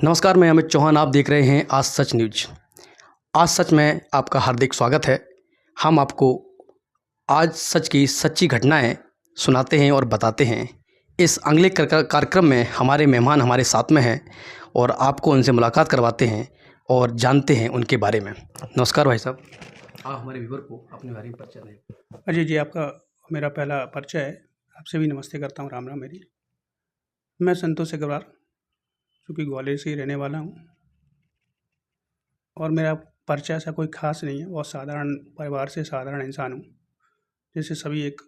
नमस्कार, मैं अमित चौहान। आप देख रहे हैं आज सच न्यूज। आज सच में आपका हार्दिक स्वागत है। हम आपको आज सच की सच्ची घटनाएं सुनाते हैं और बताते हैं। इस अगले कार्यक्रम में हमारे मेहमान हमारे साथ में हैं और आपको उनसे मुलाकात करवाते हैं और जानते हैं उनके बारे में। नमस्कार भाई साहब, आप हमारे व्यूअर को अपने बारे में परिचय दें। अजय जी, आपका मेरा पहला परिचय है। आपसे भी नमस्ते करता हूँ, राम राम। मेरी मैं संतोष अग्रवाल, चूँकि ग्वालियर से ही रहने वाला हूँ और मेरा परिचय ऐसा कोई ख़ास नहीं है। बहुत साधारण परिवार से साधारण इंसान हूँ। जैसे सभी एक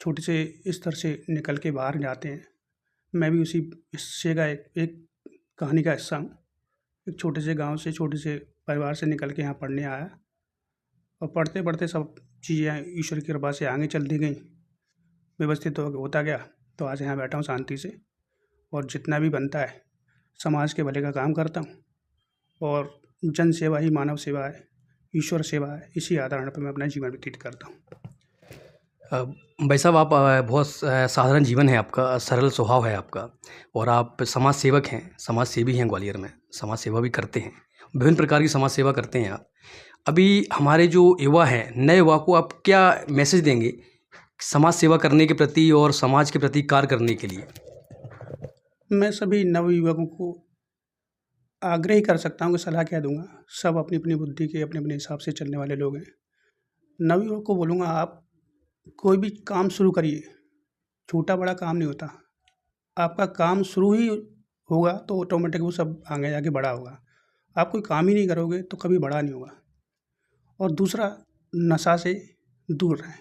छोटे से स्तर से निकल के बाहर जाते हैं, मैं भी उसी हिस्से का एक कहानी का हिस्सा हूँ। एक छोटे से गांव से, छोटे से परिवार से निकल के यहाँ पढ़ने आया और पढ़ते पढ़ते सब चीज़ें ईश्वर की कृपा से आगे चलती गई, व्यवस्थित होता गया। तो आज यहाँ बैठा हूँ शांति से और जितना भी बनता है समाज के भले का काम करता हूँ और जन सेवा ही मानव सेवा है, ईश्वर सेवा है। इसी आधार पर मैं अपना जीवन व्यतीत करता हूँ। भाई साहब, आप बहुत साधारण जीवन है आपका, सरल स्वभाव है आपका और आप समाज सेवक हैं, समाज सेवी हैं। ग्वालियर में समाज सेवा भी करते हैं, विभिन्न प्रकार की समाज सेवा करते हैं आप। अभी हमारे जो युवा हैं, नए युवा को आप क्या मैसेज देंगे समाज सेवा करने के प्रति और समाज के प्रति कार्य करने के लिए? मैं सभी नवयुवकों को आग्रह ही कर सकता हूँ कि सलाह क्या दूंगा। सब अपनी अपनी बुद्धि के अपने अपने हिसाब से चलने वाले लोग हैं। नवयुवक को बोलूँगा, आप कोई भी काम शुरू करिए। छोटा बड़ा काम नहीं होता, आपका काम शुरू ही होगा तो ऑटोमेटिक वो सब आगे जाके बड़ा होगा। आप कोई काम ही नहीं करोगे तो कभी बड़ा नहीं होगा। और दूसरा, नशा से दूर रहें।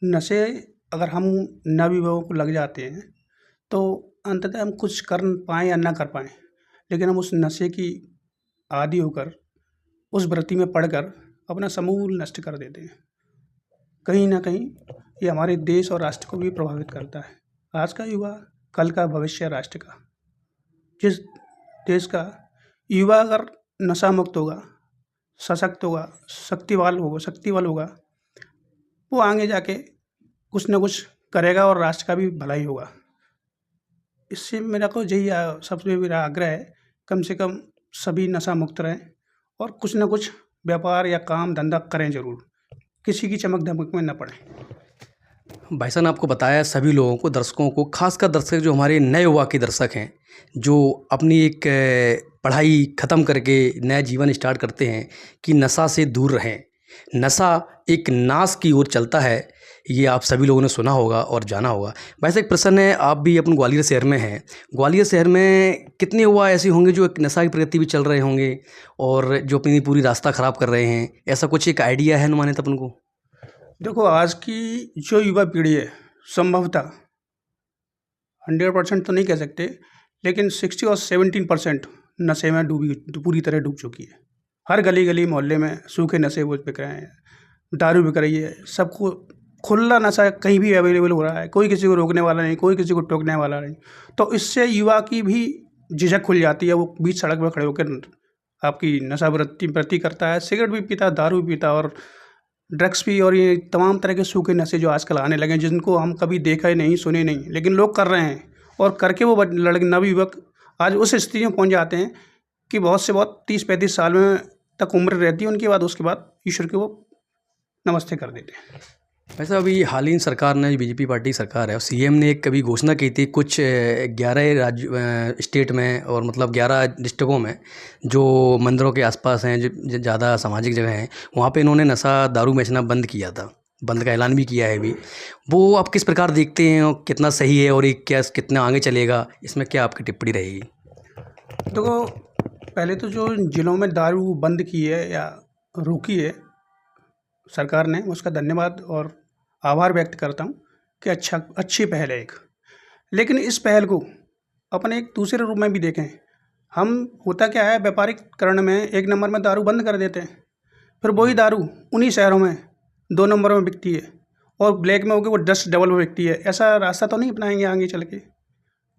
नशे अगर हम नवयुवकों को लग जाते हैं तो अंततः हम कुछ कर पाएँ या ना कर पाएँ, लेकिन हम उस नशे की आदी होकर, उस वृत्ति में पड़कर अपना समूल नष्ट कर देते हैं। कहीं ना कहीं ये हमारे देश और राष्ट्र को भी प्रभावित करता है। आज का युवा कल का भविष्य है राष्ट्र का। जिस देश का युवा अगर नशा मुक्त होगा, सशक्त होगा, शक्तिवान होगा, वो आगे जाके कुछ ना कुछ करेगा और राष्ट्र का भी भलाई होगा। इससे मेरा को यही सबसे मेरा आग्रह है, कम से कम सभी नशा मुक्त रहें और कुछ ना कुछ व्यापार या काम धंधा करें ज़रूर, किसी की चमक धमक में न पड़ें। भाई साहब ने आपको बताया सभी लोगों को, दर्शकों को, खासकर दर्शक जो हमारे नए युवा के दर्शक हैं, जो अपनी एक पढ़ाई ख़त्म करके नया जीवन स्टार्ट करते हैं, कि नशा से दूर रहें। नशा एक नाश की ओर चलता है, ये आप सभी लोगों ने सुना होगा और जाना होगा। वैसे एक प्रश्न है, आप भी अपन ग्वालियर शहर में हैं, ग्वालियर शहर में कितने युवा ऐसे होंगे जो एक नशा की प्रति भी चल रहे होंगे और जो अपनी पूरी रास्ता ख़राब कर रहे हैं? ऐसा कुछ एक आइडिया है अनुमानित अपन को? देखो, आज की जो युवा पीढ़ी है, संभवतः 100% तो नहीं कह सकते, लेकिन 60 और 17% नशे में पूरी तरह डूब चुकी है। हर गली गली मोहल्ले में सूखे नशे वो बिक रहे हैं, दारू बिक रही है। सबको खुला नशा कहीं भी अवेलेबल हो रहा है, कोई किसी को रोकने वाला नहीं, कोई किसी को टोकने वाला नहीं। तो इससे युवा की भी झिझक खुल जाती है। वो बीच सड़क पर खड़े होकर आपकी नशा वृत्ति करता है, सिगरेट भी पीता, दारू भी पीता और ड्रग्स भी, और ये तमाम तरह के सूखे नशे जो आजकल आने लगे हैं, जिनको हम कभी देखा ही नहीं, सुने नहीं, लेकिन लोग कर रहे हैं। और करके वो लड़के नवयुवक आज उस स्थिति में पहुंच जाते हैं कि बहुत से बहुत 30-35 साल में तक उम्र रहती है उनके बाद, उसके बाद ईश्वर के वो नमस्ते कर देते हैं। वैसे अभी हाल ही सरकार ने, बीजेपी पार्टी सरकार है, और सीएम ने एक कभी घोषणा की थी कुछ 11 राज्य स्टेट में और मतलब 11 डिस्ट्रिक्टों में जो मंदिरों के आसपास हैं, जो ज़्यादा सामाजिक जगह हैं, वहाँ पे इन्होंने नशा दारू बेचना बंद किया था, बंद का ऐलान भी किया है अभी। वो आप किस प्रकार देखते हैं और कितना सही है और ये क्या कितना आगे चलेगा, इसमें क्या आपकी टिप्पणी रहेगी? देखो, पहले तो जो जिलों में दारू बंद की है या रोकी है सरकार ने, उसका धन्यवाद और आभार व्यक्त करता हूँ कि अच्छी पहल है एक। लेकिन इस पहल को अपने एक दूसरे रूप में भी देखें। हम होता क्या है, व्यापारीकरण में 1 नंबर में दारू बंद कर देते हैं, फिर वही दारू उन्हीं शहरों में 2 नंबर में बिकती है और ब्लैक में होकर वो 10 डबल में बिकती है। ऐसा रास्ता तो नहीं अपनाएंगे आगे चल के।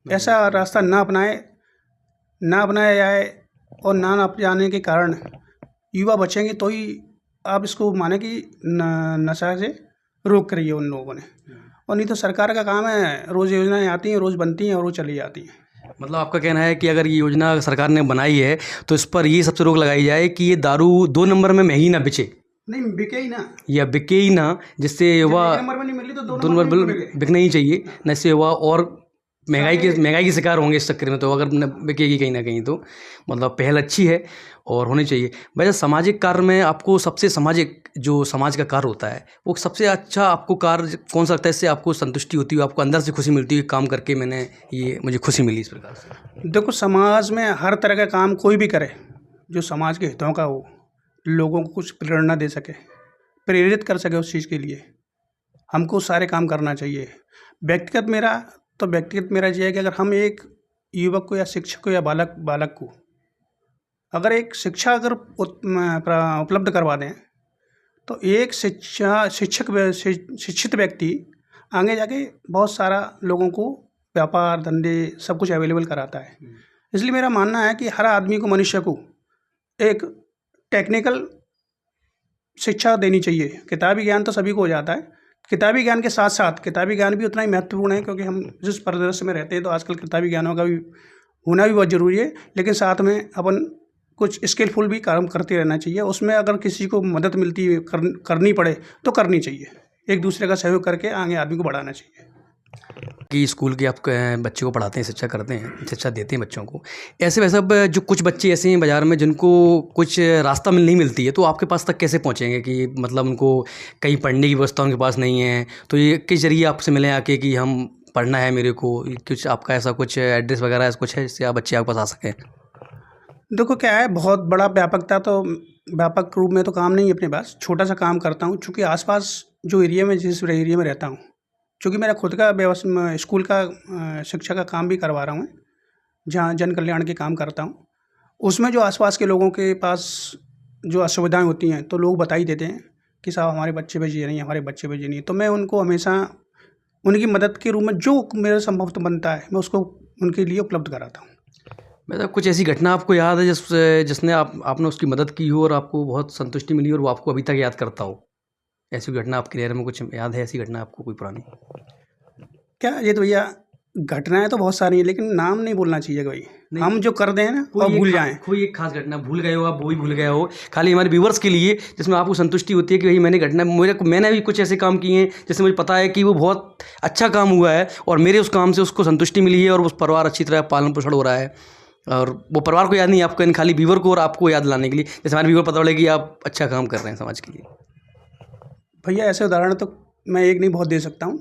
ऐसा रास्ता ना अपनाया जाए और ना अपनाने के कारण युवा बचेंगे, तो ही आप इसको माने कि नशा से रोक करिए उन लोगों ने। और नहीं तो सरकार का काम है, रोज़ योजनाएं आती हैं, रोज़ बनती हैं और वो चली जाती हैं। मतलब आपका कहना है कि अगर ये योजना सरकार ने बनाई है तो इस पर ये सबसे रोक लगाई जाए कि ये दारू 2 नंबर में महंगी ना बिके नहीं बिके ही ना, या बिके ही ना, जिससे जब युवा 1 नंबर में नहीं मिली तो 2 2 नंबर नंबर में क्यों बिके? बिकना ही चाहिए, न इससे युवा और सारे महंगाई के शिकार होंगे इस चक्कर में, तो अगर न बिकेगी कहीं न कहीं तो मतलब पहल अच्छी है और होनी चाहिए। वैसे सामाजिक कार्य में आपको सबसे सामाजिक जो समाज का कार्य होता है, वो सबसे अच्छा आपको कार्य कौन-सा लगता है, इससे आपको संतुष्टि होती है, आपको अंदर से खुशी मिलती है, काम करके मैंने ये मुझे खुशी मिली इस प्रकार से? देखो, समाज में हर तरह का काम कोई भी करे, जो समाज के हितों का हो, लोगों को कुछ प्रेरणा दे सके, प्रेरित कर सके उस चीज़ के लिए, हमको सारे काम करना चाहिए। व्यक्तिगत मेरा ये है कि अगर हम एक युवक को या शिक्षक को या बालक को अगर एक शिक्षा अगर उपलब्ध करवा दें, तो एक शिक्षित व्यक्ति आगे जाके बहुत सारा लोगों को व्यापार, धंधे सब कुछ अवेलेबल कराता है। इसलिए मेरा मानना है कि हर आदमी को, मनुष्य को एक टेक्निकल शिक्षा देनी चाहिए। किताबी ज्ञान तो सभी को हो जाता है, किताबी ज्ञान के साथ-साथ किताबी ज्ञान भी उतना ही महत्वपूर्ण है, क्योंकि हम जिस परिदृश्य में रहते हैं तो आजकल किताबी ज्ञानों का भी होना भी बहुत ज़रूरी है। लेकिन साथ में अपन कुछ स्किलफुल भी काम करते रहना चाहिए। उसमें अगर किसी को मदद मिलती है, करनी पड़े तो करनी चाहिए। एक दूसरे का सहयोग करके आगे आदमी को बढ़ाना चाहिए। कि स्कूल के आप बच्चे को पढ़ाते हैं, शिक्षा करते हैं, शिक्षा देते हैं बच्चों को। ऐसे वैसे अब जो कुछ बच्चे ऐसे हैं बाज़ार में जिनको कुछ रास्ता नहीं मिलती है, तो आपके पास तक कैसे पहुँचेंगे कि मतलब उनको कहीं पढ़ने की व्यवस्था उनके पास नहीं है, तो ये किस ज़रिए आपसे मिलें आके कि हम पढ़ना है मेरे को, कुछ आपका ऐसा कुछ एड्रेस वगैरह ऐसा कुछ है जिससे आप बच्चे आपके पास आ सकें? देखो क्या है, बहुत बड़ा व्यापक रूप में तो काम नहीं है अपने पास, छोटा सा काम करता हूँ। चूँकि आसपास जो एरिया में जिस एरिया में रहता हूँ, चूँकि मेरा खुद का स्कूल का शिक्षा का काम भी करवा रहा हूँ मैं, जहाँ जन कल्याण के काम करता हूँ। उसमें जो आसपास के लोगों के पास जो असुविधाएँ होती हैं, तो लोग बता ही देते हैं कि साहब हमारे बच्चे पे ये नहीं है, हमारे बच्चे पे ये नहीं है। तो मैं उनको हमेशा उनकी मदद के रूप में जो मेरे संभव बनता है, मैं उसको उनके लिए उपलब्ध कराता हूँ। मतलब कुछ ऐसी घटना आपको याद है जिसने आपने उसकी मदद की हो और आपको बहुत संतुष्टि मिली और वो आपको अभी तक याद करता हो? ऐसी घटना आपके नज़र में कुछ याद है, ऐसी घटना आपको कोई पुरानी? क्या ये तो भैया, घटनाएँ तो बहुत सारी हैं, लेकिन नाम नहीं बोलना चाहिए कोई। नहीं, हम जो कर दें ना और भूल जाएँ। कोई एक खास घटना भूल गए हो आप, वो भी भूल गए हो, खाली हमारे व्यूअर्स के लिए, जिसमें आपको संतुष्टि होती है कि भाई मैंने भी कुछ ऐसे काम किए हैं जिससे मुझे पता है कि वो बहुत अच्छा काम हुआ है और मेरे उस काम से उसको संतुष्टि मिली है और उस परिवार अच्छी तरह पालन पोषण हो रहा है, और वो परिवार को याद नहीं आपको, यानी खाली व्यूअर को और आपको याद दिलाने के लिए, जैसे हमारे व्यूअर पता चले कि आप अच्छा काम कर रहे हैं समाज के लिए। भैया ऐसे उदाहरण तो मैं एक नहीं बहुत दे सकता हूँ,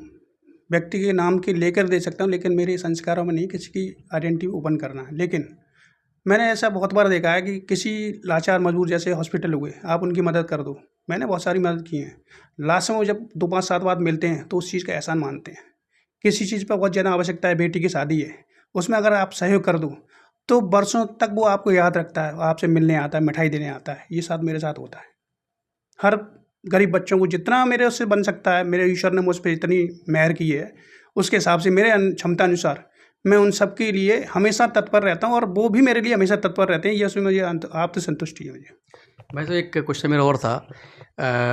व्यक्ति के नाम के लेकर दे सकता हूँ, लेकिन मेरे संस्कारों में नहीं किसी की आइडेंटिटी ओपन करना है। लेकिन मैंने ऐसा बहुत बार देखा है कि किसी लाचार मजबूर, जैसे हॉस्पिटल हुए, आप उनकी मदद कर दो। मैंने बहुत सारी मदद की है। लास्ट में वो जब 2-5 साल बाद मिलते हैं तो उस चीज़ का एहसान मानते हैं। किसी चीज़ पर बहुत ज़्यादा आवश्यकता है, बेटी की शादी है, उसमें अगर आप सहयोग कर दो तो बरसों तक वो आपको याद रखता है, आपसे मिलने आता है, मिठाई देने आता है। ये साथ मेरे साथ होता है। हर गरीब बच्चों को जितना मेरे उससे बन सकता है, मेरे ईश्वर ने मुझ पे इतनी मेहर की है, उसके हिसाब से मेरे क्षमता अनुसार मैं उन सब के लिए हमेशा तत्पर रहता हूँ और वो भी मेरे लिए हमेशा तत्पर रहते हैं। ये उसमें मुझे आप तो संतुष्टि है मुझे। मैं तो एक क्वेश्चन मेरा और था,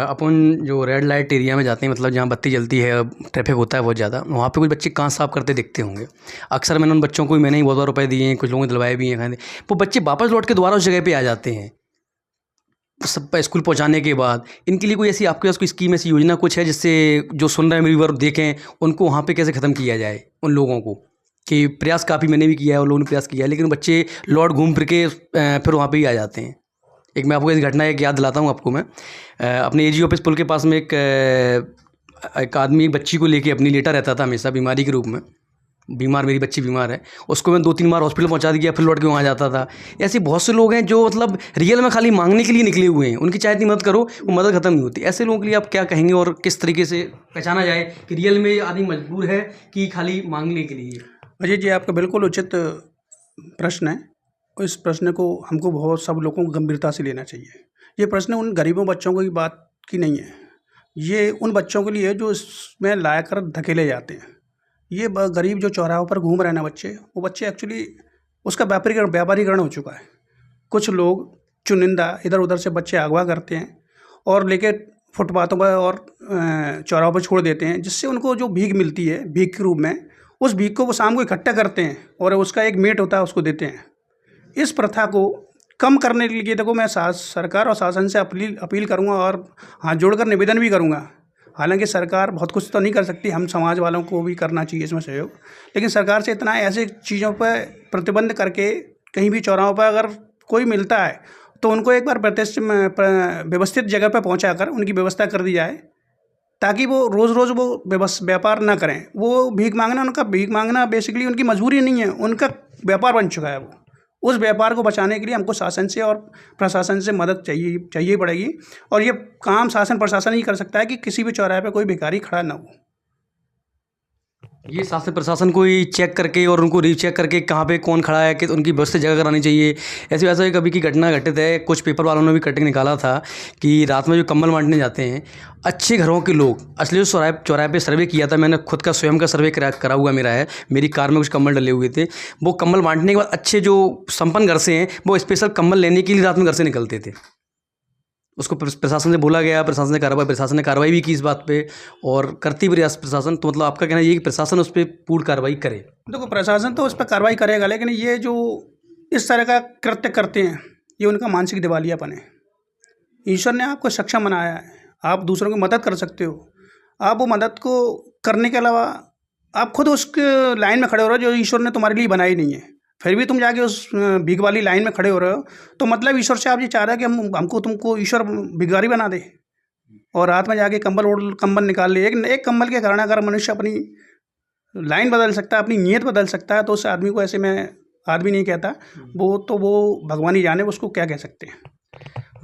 अपन जो रेड लाइट एरिया में जाते हैं, मतलब जहाँ बत्ती जलती है, ट्रैफिक होता है बहुत ज़्यादा, वहाँ पे कुछ बच्चे कांच साफ करते दिखते होंगे। अक्सर मैंने उन बच्चों को मैंने ही बहुत रुपए दिए हैं, कुछ लोगों ने दिलवाए भी हैं, वो बच्चे वापस लौट के दोबारा उस जगह पे आ जाते हैं सब स्कूल पहुंचाने के बाद। इनके लिए कोई ऐसी आपके पास कोई स्कीम, ऐसी योजना कुछ है जिससे जो सुन रहे हैं मेरी वर्क देखें, उनको वहाँ पे कैसे ख़त्म किया जाए उन लोगों को? कि प्रयास काफ़ी मैंने भी किया है और लोगों ने प्रयास किया है, लेकिन बच्चे लौट घूम फिर के फिर वहाँ पे ही आ जाते हैं। एक मैं आपको इस घटना एक याद दिलाता हूँ आपको मैं, अपने एजी ऑफिस पुल के पास में एक आदमी एक बच्ची को लेके अपनी लेटा रहता था हमेशा, बीमारी के रूप में। मेरी बच्ची बीमार है, उसको मैं 2-3 बार हॉस्पिटल पहुंचा दिया, फिर लौट के वहाँ जाता था। ऐसे बहुत से लोग हैं जो मतलब रियल में खाली मांगने के लिए निकले हुए हैं, उनकी चाहे इतनी मदद करो वो मदद ख़त्म नहीं होती। ऐसे लोगों के लिए आप क्या कहेंगे और किस तरीके से पहचाना जाए कि रियल में आदमी मजबूर है कि खाली मांगने के लिए? अजय जी, आपका बिल्कुल उचित प्रश्न है और इस प्रश्न को हमको बहुत सब लोगों को गंभीरता से लेना चाहिए। ये प्रश्न उन गरीबों बच्चों की बात की नहीं है, ये उन बच्चों के लिए जो इसमें लाकर धकेले जाते हैं। ये गरीब जो चौराहों पर घूम रहे हैं ना बच्चे, वो बच्चे एक्चुअली उसका व्यापारीकरण हो चुका है। कुछ लोग चुनिंदा इधर उधर से बच्चे अगवा करते हैं और लेके फुटपाथों पर और चौराहों पर छोड़ देते हैं, जिससे उनको जो भीख मिलती है, भीख के रूप में उस भीख को वो शाम को इकट्ठा करते हैं और उसका एक मेट होता है उसको देते हैं। इस प्रथा को कम करने के लिए देखो मैं सरकार और शासन से अपील करूँगा और हाथ जोड़कर निवेदन भी करूँगा। हालांकि सरकार बहुत कुछ तो नहीं कर सकती, हम समाज वालों को भी करना चाहिए इसमें सहयोग, लेकिन सरकार से इतना ऐसे चीज़ों पर प्रतिबंध करके कहीं भी चौराहों पर अगर कोई मिलता है तो उनको एक बार व्यवस्थित जगह पर पहुंचाकर उनकी व्यवस्था कर दी जाए, ताकि वो रोज़ रोज़ वो व्यापार ना करें। वो भीख मांगना बेसिकली उनकी मजबूरी नहीं है, उनका व्यापार बन चुका है। वो उस व्यापार को बचाने के लिए हमको शासन से और प्रशासन से मदद चाहिए पड़ेगी। और ये काम शासन प्रशासन ही कर सकता है कि किसी भी चौराहे पे कोई भिखारी खड़ा ना हो। ये शासन प्रशासन को ही चेक करके और उनको रीचेक करके कहाँ पे कौन खड़ा है कि उनकी व्यवस्था जगह करानी चाहिए। ऐसे वैसे कभी की घटना घटित है, कुछ पेपर वालों ने भी कटिंग निकाला था कि रात में जो कंबल बांटने जाते हैं अच्छे घरों के लोग, असली चौराहे पे सर्वे किया था मैंने, खुद का स्वयं का सर्वे करा हुआ मेरा है, मेरी कार में कुछ कंबल डले हुए थे। वो कंबल बांटने के बाद अच्छे जो संपन्न घर से हैं वो स्पेशल कंबल लेने के लिए रात में घर से निकलते थे। उसको प्रशासन से बोला गया, प्रशासन ने कार्रवाई भी की इस बात पे और करती भी प्रशासन। तो मतलब आपका कहना ये कि प्रशासन उस पर पूर्ण कार्रवाई करे? देखो प्रशासन तो उस पर कार्रवाई करेगा, लेकिन ये जो इस तरह का कृत्य करते हैं ये उनका मानसिक दिवालियापन है। ईश्वर ने आपको सक्षम बनाया है, आप दूसरों की मदद कर सकते हो। आप वो मदद को करने के अलावा आप खुद उस लाइन में खड़े हो रहे हो जो ईश्वर ने तुम्हारे लिए बनाई नहीं है, फिर भी तुम जाके उस भीख वाली लाइन में खड़े हो रहे हो। तो मतलब ईश्वर से आप ये चाह रहे हैं कि हमको तुमको ईश्वर भिखारी बना दे और रात में जाके कंबल निकाल ले। एक कंबल के कारण अगर मनुष्य अपनी लाइन बदल सकता है, अपनी नीयत बदल सकता है, तो उस आदमी को, ऐसे मैं आदमी नहीं कहता, वो भगवान ही जाने उसको क्या कह सकते हैं।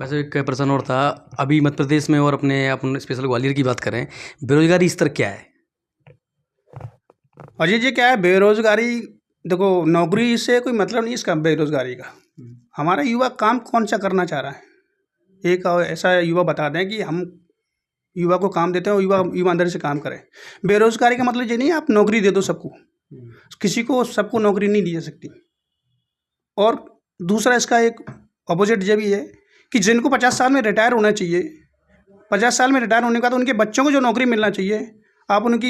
वैसे एक प्रश्न और था, अभी मध्य प्रदेश में और अपने स्पेशल ग्वालियर की बात करें, बेरोजगारी स्तर क्या है? अजय जी क्या है बेरोजगारी? देखो नौकरी से कोई मतलब नहीं इसका बेरोजगारी का। हमारा युवा काम कौन सा करना चाह रहा है, एक ऐसा युवा बता दें कि हम युवा को काम देते हैं और युवा ईमानदारी से काम करें। बेरोजगारी का मतलब ये नहीं है आप नौकरी दे दो सबको, सबको नौकरी नहीं दी जा सकती। और दूसरा इसका एक अपोजिट ये भी है कि जिनको 50 साल में रिटायर होना चाहिए, 50 साल में रिटायर होने के बाद उनके बच्चों को जो नौकरी मिलना चाहिए, आप उनकी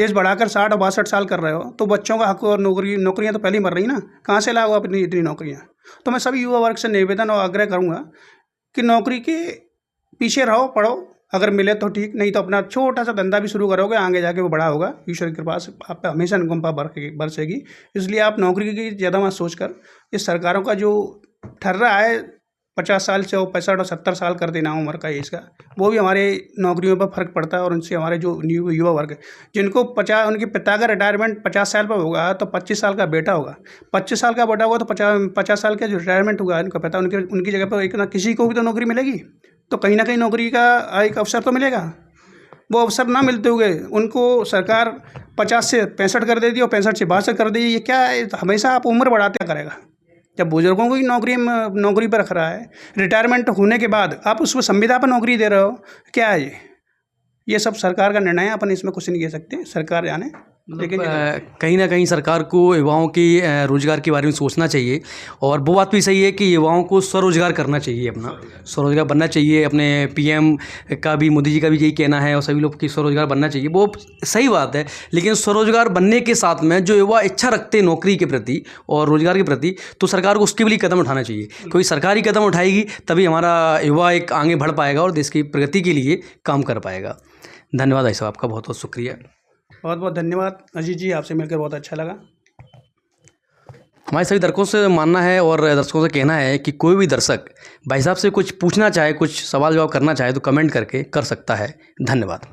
एज बढ़ाकर 60 और 62 साल कर रहे हो, तो बच्चों का हक और नौकरियां तो पहले ही मर रही ना, कहाँ से लाओ अपनी इतनी नौकरियां? तो मैं सभी युवा वर्ग से निवेदन और आग्रह करूँगा कि नौकरी के पीछे रहो, पढ़ो, अगर मिले तो ठीक, नहीं तो अपना छोटा सा धंधा भी शुरू करोगे, आगे जाके वो बड़ा होगा। ईश्वर की कृपा से आप पे हमेशा अनुकंपा बरसेगी। इसलिए आप नौकरी की ज़्यादा मत सोचकर इस सरकारों का जो ठर रहा है 50 साल से 65 और 70 साल कर देना उम्र का एज का, वो भी हमारे नौकरियों पर फ़र्क पड़ता है। और उनसे हमारे जो युवा वर्ग है जिनको उनके पिता का रिटायरमेंट 50 साल पर होगा तो 25 साल का बेटा होगा, 25 साल का बेटा होगा तो 50 साल का जो रिटायरमेंट होगा उनका पिता, उनकी जगह पर एक ना किसी को भी तो नौकरी मिलेगी। तो कहीं ना कहीं नौकरी का एक अवसर तो मिलेगा। वो अवसर ना मिलते हुए उनको सरकार 50 से 65 कर देती और 65 से 62 कर देगी। ये क्या है, हमेशा आप उम्र बढ़ाते करेगा। जब बुजुर्गों को ही नौकरी पर रख रहा है, रिटायरमेंट होने के बाद आप उसको संविदा पर नौकरी दे रहे हो, क्या है ये सब सरकार का निर्णय है, अपन इसमें कुछ नहीं कह सकते, सरकार जाने। लेकिन कहीं ना कहीं सरकार को युवाओं की रोजगार के बारे में सोचना चाहिए। और वो बात भी सही है कि युवाओं को स्वरोजगार करना चाहिए, अपना स्वरोजगार बनना चाहिए। अपने पीएम का भी, मोदी जी का भी यही कहना है और सभी लोग की स्वरोजगार बनना चाहिए, वो सही बात है। लेकिन स्वरोजगार बनने के साथ में जो युवा इच्छा रखते हैं नौकरी के प्रति और रोजगार के प्रति, तो सरकार को उसके लिए कदम उठाना चाहिए। क्योंकि सरकारी कदम उठाएगी तभी हमारा युवा एक आगे बढ़ पाएगा और देश की प्रगति के लिए काम कर पाएगा। धन्यवाद भाई साहब, आपका बहुत बहुत शुक्रिया। बहुत बहुत धन्यवाद अजीत जी, आपसे मिलकर बहुत अच्छा लगा। हमारे सभी दर्शकों से मानना है और दर्शकों से कहना है कि कोई भी दर्शक भाई साहब से कुछ पूछना चाहे, कुछ सवाल जवाब करना चाहे तो कमेंट करके कर सकता है। धन्यवाद।